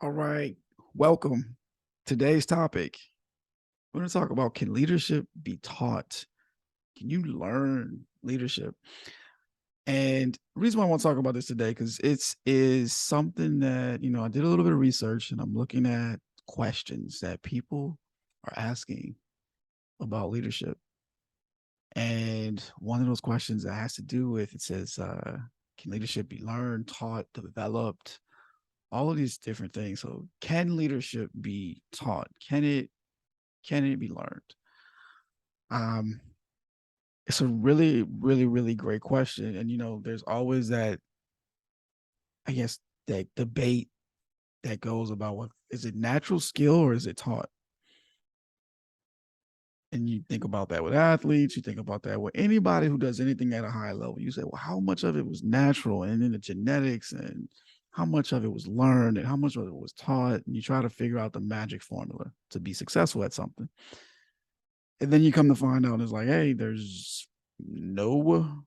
All right, welcome. Today's topic, we're going to talk about, can leadership be taught? Can you learn leadership? And the reason why I want to talk about this today, because it's is something that, I did a little bit of research and I'm looking at questions that people are asking about leadership. And one of those questions that has to do with, it says, can leadership be learned, taught, developed? All of these different things. So can leadership be taught? Can it be learned? Um, it's a really, really, really great question. And there's always that, I guess, that debate that goes about, what is it, natural skill or is it taught? And you think about that with athletes, you think about that with anybody who does anything at a high level. You say, well, how much of it was natural and in the genetics, and how much of it was learned, and how much of it was taught? And you try to figure out the magic formula to be successful at something. And then you come to find out, it's like, hey, there's no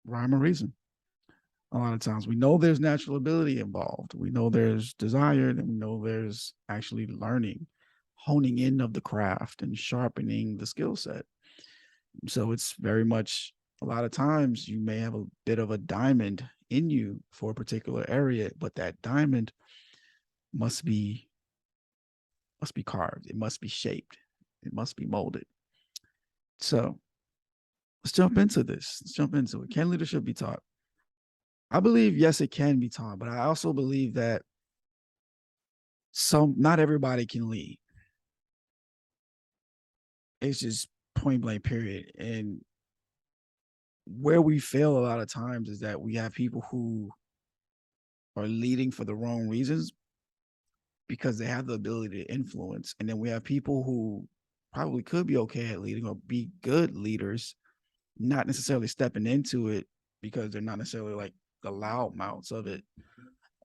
rhyme or reason. A lot of times we know there's natural ability involved. We know there's desire, and we know there's actually learning, honing in of the craft and sharpening the skill set. So it's very much, a lot of times you may have a bit of a diamond in you for a particular area, but that diamond must be carved. It must be shaped. It must be molded. So let's jump into this. Let's jump into it. Can leadership be taught? I believe, yes, it can be taught, but I also believe that not everybody can lead. It's just point blank, period. And where we fail a lot of times is that we have people who are leading for the wrong reasons because they have the ability to influence. And then we have people who probably could be okay at leading or be good leaders, not necessarily stepping into it because they're not necessarily like the loud mouths of it,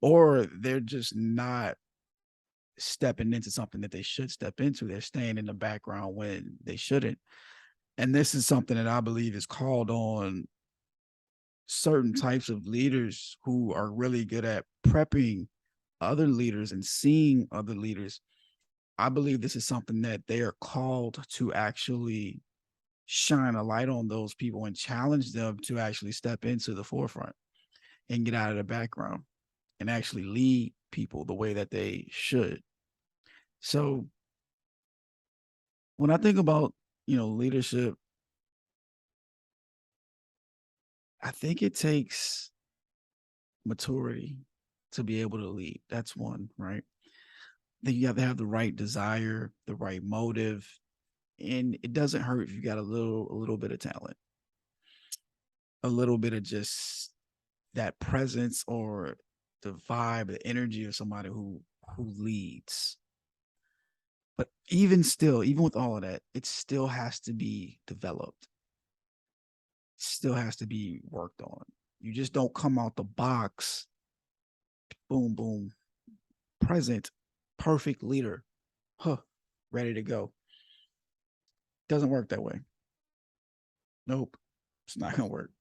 or they're just not stepping into something that they should step into. They're staying in the background when they shouldn't. And this is something that I believe is called on certain types of leaders who are really good at prepping other leaders and seeing other leaders. I believe this is something that they are called to actually shine a light on those people and challenge them to actually step into the forefront and get out of the background and actually lead people the way that they should. So when I think about, leadership, I think it takes maturity to be able to lead. That's one, right? Then you have to have the right desire, the right motive, and it doesn't hurt if you got a little bit of talent, a little bit of just that presence or the vibe, the energy of somebody who leads. But even still, even with all of that, it still has to be developed. It still has to be worked on. You just don't come out the box, boom, boom, present, perfect leader, huh, ready to go. Doesn't work that way. Nope, it's not gonna work.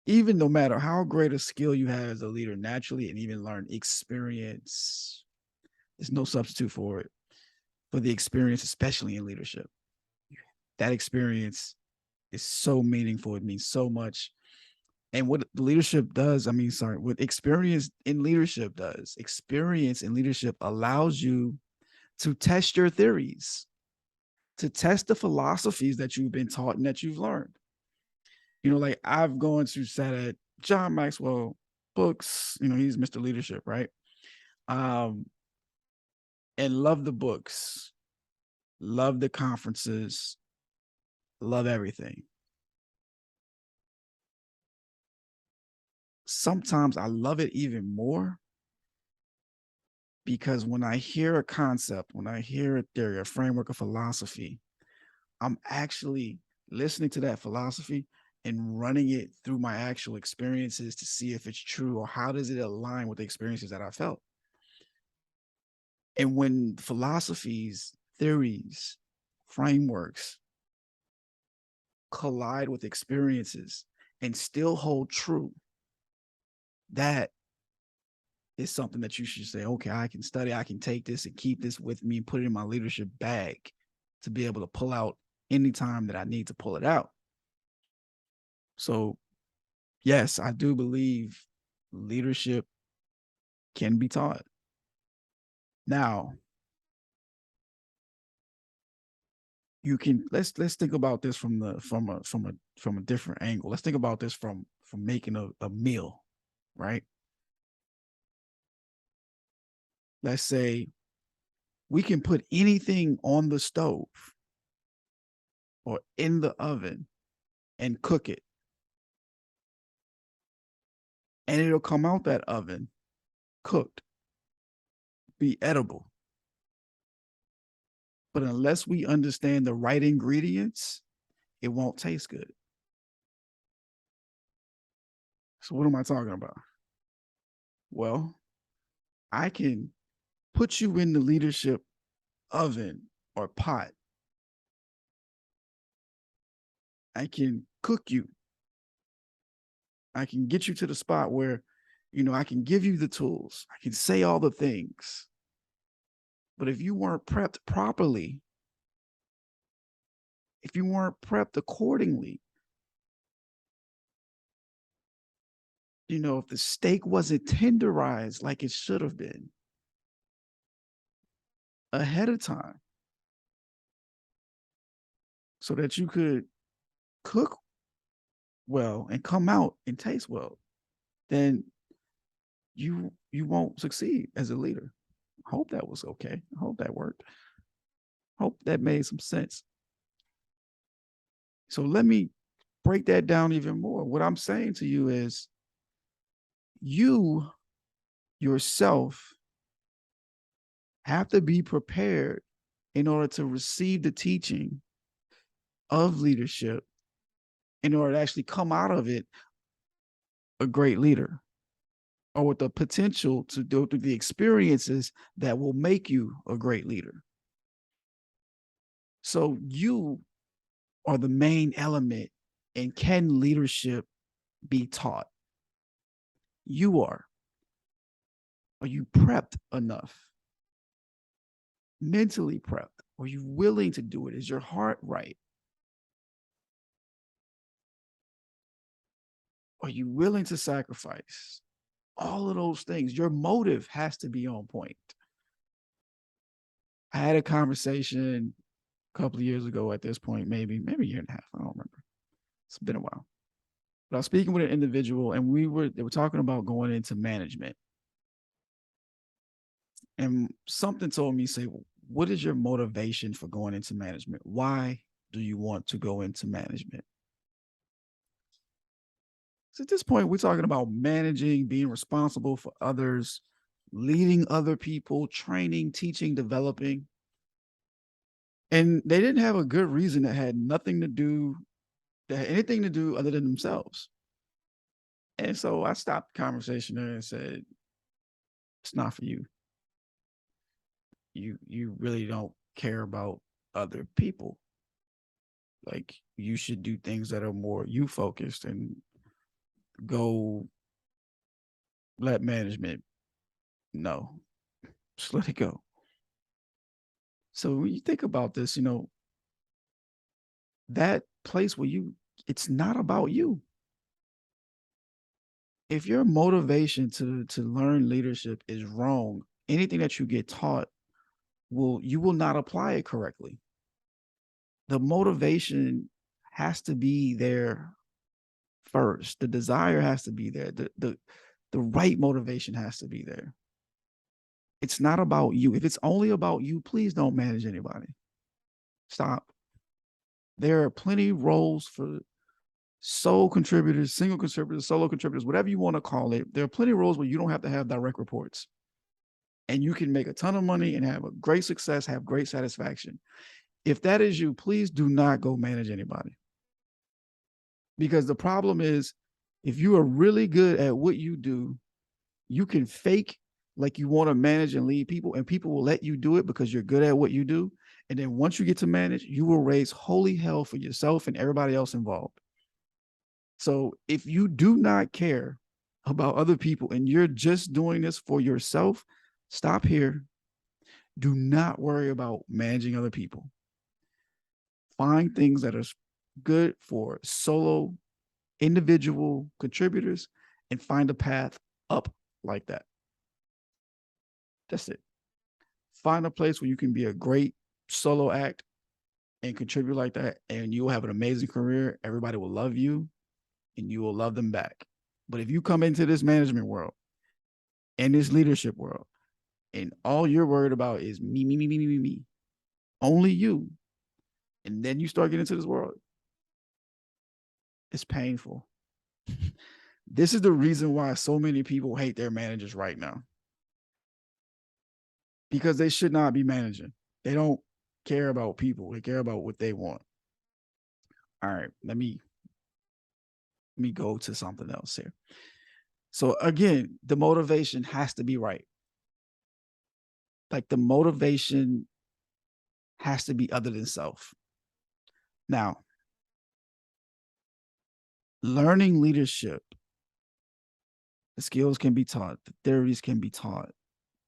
Even no matter how great a skill you have as a leader naturally, and even learn experience, there's no substitute for it, for the experience, especially in leadership. That experience is so meaningful. It means so much. And what leadership does, what experience in leadership does, experience in leadership allows you to test your theories, to test the philosophies that you've been taught and that you've learned. Like I've gone to sat at John Maxwell books, he's Mr. Leadership, right? Um, and love the books, love the conferences, love everything. Sometimes I love it even more because when I hear a concept, when I hear a theory, a framework, a philosophy, I'm actually listening to that philosophy and running it through my actual experiences to see if it's true or how does it align with the experiences that I felt. And when philosophies, theories, frameworks collide with experiences and still hold true, that is something that you should say, okay, I can study, I can take this and keep this with me and put it in my leadership bag to be able to pull out anytime that I need to pull it out. So, yes, I do believe leadership can be taught. Now, you can let's think about this from a different angle. Let's think about this from making a meal, right? Let's say we can put anything on the stove or in the oven and cook it, and it'll come out that oven cooked, be edible. But unless we understand the right ingredients, it won't taste good. So what am I talking about? Well, I can put you in the leadership oven or pot. I can cook you. I can get you to the spot where, I can give you the tools. I can say all the things. But if you weren't prepped properly, if you weren't prepped accordingly, if the steak wasn't tenderized like it should have been ahead of time so that you could cook well and come out and taste well, then you won't succeed as a leader. I hope that was okay. I hope that worked. Hope that made some sense. So let me break that down even more. What I'm saying to you is you yourself have to be prepared in order to receive the teaching of leadership in order to actually come out of it a great leader, or with the potential to go through the experiences that will make you a great leader. So you are the main element in can leadership be taught? You are. Are you prepped enough? Mentally prepped? Are you willing to do it? Is your heart right? Are you willing to sacrifice? All of those things. Your motive has to be on point. I had a conversation a couple of years ago at this point, maybe a year and a half. I don't remember. It's been a while. But I was speaking with an individual and they were talking about going into management. And something told me, say, what is your motivation for going into management? Why do you want to go into management? So at this point, we're talking about managing, being responsible for others, leading other people, training, teaching, developing. And they didn't have a good reason that had anything to do other than themselves. And so I stopped the conversation there and said, it's not for you. You really don't care about other people. Like, you should do things that are more you focused and go let management no. Just let it go. So when you think about this, that place where it's not about you. If your motivation to learn leadership is wrong, anything that you get taught you will not apply it correctly. The motivation has to be there first. The desire has to be there. The right motivation has to be there. It's not about you. If it's only about you, please don't manage anybody. Stop. There are plenty of roles for sole contributors, single contributors, solo contributors, whatever you want to call it. There are plenty of roles where you don't have to have direct reports. And you can make a ton of money and have a great success, have great satisfaction. If that is you, please do not go manage anybody. Because the problem is, if you are really good at what you do, you can fake like you want to manage and lead people, and people will let you do it because you're good at what you do. And then once you get to manage, you will raise holy hell for yourself and everybody else involved. So if you do not care about other people and you're just doing this for yourself, stop here. Do not worry about managing other people. Find things that are good for solo individual contributors and find a path up like that. That's it. Find a place where you can be a great solo act and contribute like that, and you will have an amazing career. Everybody will love you and you will love them back. But if you come into this management world and this leadership world and all you're worried about is me, me, me, me, me, me, me, only you, and then you start getting into this world, it's painful. This is the reason why so many people hate their managers right now, because they should not be managing. They don't care about people. They care about what they want. All right, let me go to something else here. So again, the motivation has to be right. Like the motivation has to be other than self. Now, learning leadership, the skills can be taught, the theories can be taught,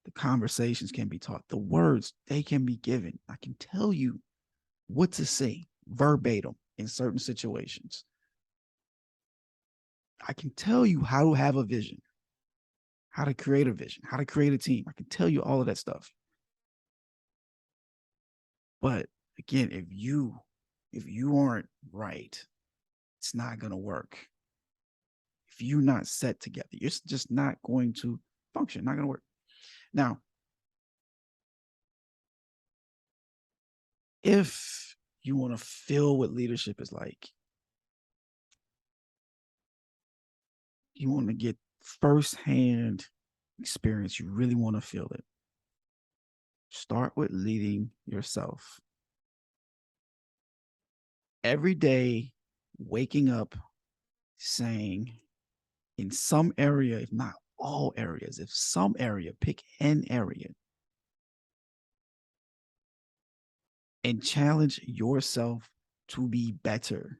the conversations can be taught, the words, they can be given. I can tell you what to say verbatim in certain situations. I can tell you how to have a vision, how to create a vision, how to create a team. I can tell you all of that stuff. But again, if you aren't right, it's not going to work. If you're not set together, you're just not going to function, not going to work. Now, if you want to feel what leadership is like, you want to get firsthand experience, you really want to feel it, start with leading yourself. Every day, waking up saying, in some area, if not all areas, if some area, pick an area and challenge yourself to be better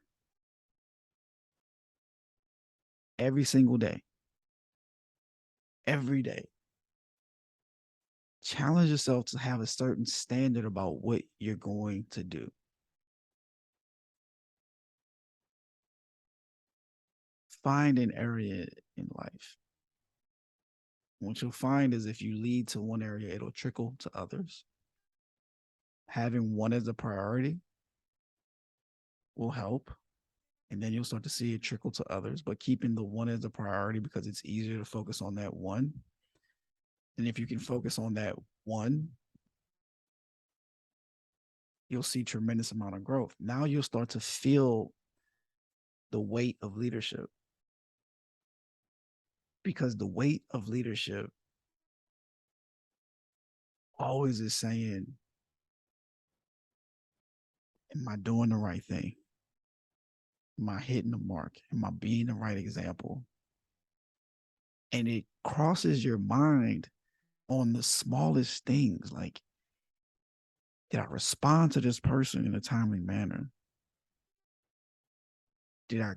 every single day. Every day. Challenge yourself to have a certain standard about what you're going to do. Find an area in life. What you'll find is if you lead to one area, it'll trickle to others. Having one as a priority will help. And then you'll start to see it trickle to others, but keeping the one as a priority because it's easier to focus on that one. And if you can focus on that one, you'll see tremendous amount of growth. Now you'll start to feel the weight of leadership, because the weight of leadership always is saying, am I doing the right thing? Am I hitting the mark? Am I being the right example? And it crosses your mind on the smallest things, like, did I respond to this person in a timely manner? Did I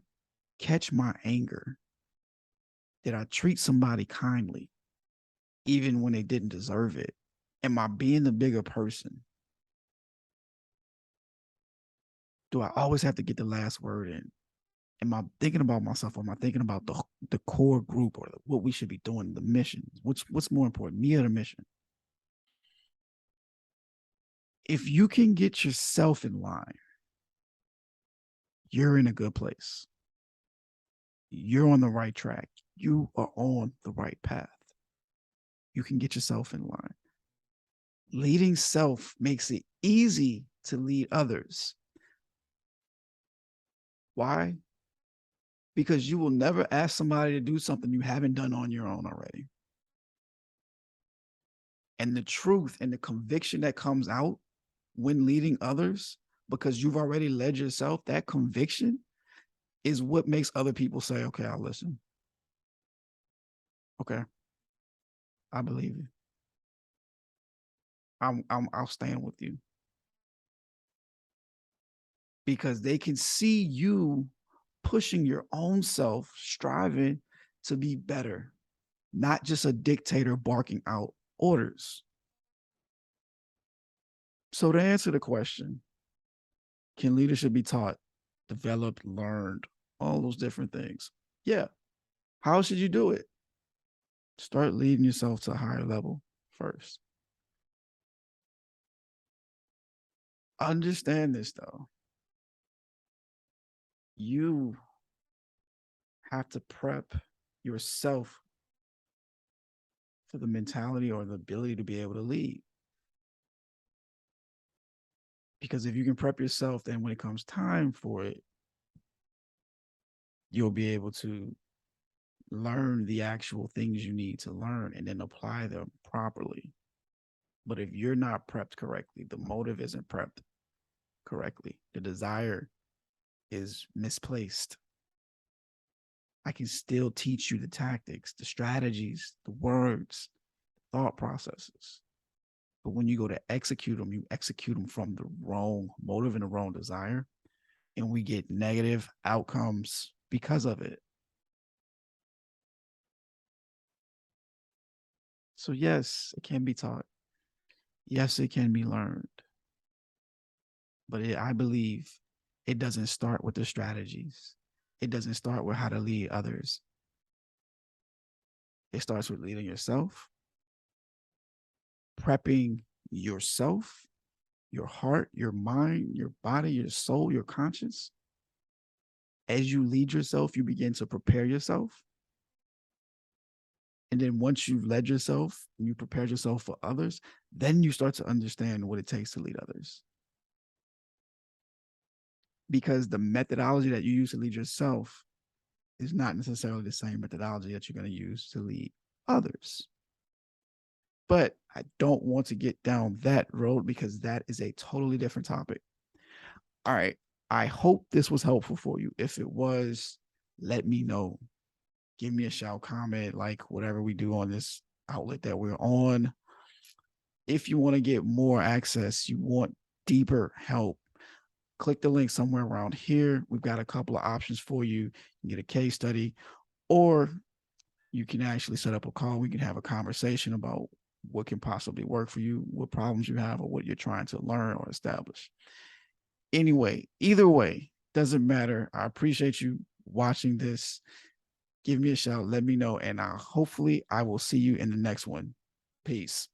catch my anger? Did I treat somebody kindly, even when they didn't deserve it? Am I being the bigger person? Do I always have to get the last word in? Am I thinking about myself, or am I thinking about the core group, or what we should be doing, the mission? What's more important, me or the mission? If you can get yourself in line, you're in a good place. You're on the right track. You are on the right path. You can get yourself in line. Leading self makes it easy to lead others. Why? Because you will never ask somebody to do something you haven't done on your own already. And the truth and the conviction that comes out when leading others, because you've already led yourself, that conviction is what makes other people say, okay, I'll listen. Okay, I believe you. I'll stand with you, because they can see you pushing your own self, striving to be better, not just a dictator barking out orders. So to answer the question, can leadership be taught, developed, learned, all those different things? Yeah. How should you do it? Start leading yourself to a higher level first. Understand this though. You have to prep yourself for the mentality or the ability to be able to lead. Because if you can prep yourself, then when it comes time for it, you'll be able to learn the actual things you need to learn and then apply them properly. But if you're not prepped correctly, the motive isn't prepped correctly, the desire is misplaced. I can still teach you the tactics, the strategies, the words, thought processes. But when you go to execute them, you execute them from the wrong motive and the wrong desire. And we get negative outcomes because of it. So, yes, it can be taught. Yes, it can be learned. But I believe it doesn't start with the strategies, it doesn't start with how to lead others. It starts with leading yourself, prepping yourself, your heart, your mind, your body, your soul, your conscience. As you lead yourself, you begin to prepare yourself. And then once you've led yourself and you prepared yourself for others, then you start to understand what it takes to lead others. Because the methodology that you use to lead yourself is not necessarily the same methodology that you're going to use to lead others. But I don't want to get down that road because that is a totally different topic. All right. I hope this was helpful for you. If it was, let me know. Give me a shout, comment, like whatever we do on this outlet that we're on. If you want to get more access, you want deeper help, click the link somewhere around here. We've got a couple of options for you. You can get a case study, or you can actually set up a call. We can have a conversation about what can possibly work for you, what problems you have, or what you're trying to learn or establish. Anyway, either way, doesn't matter. I appreciate you watching this. Give me a shout, let me know, and hopefully I will see you in the next one. Peace.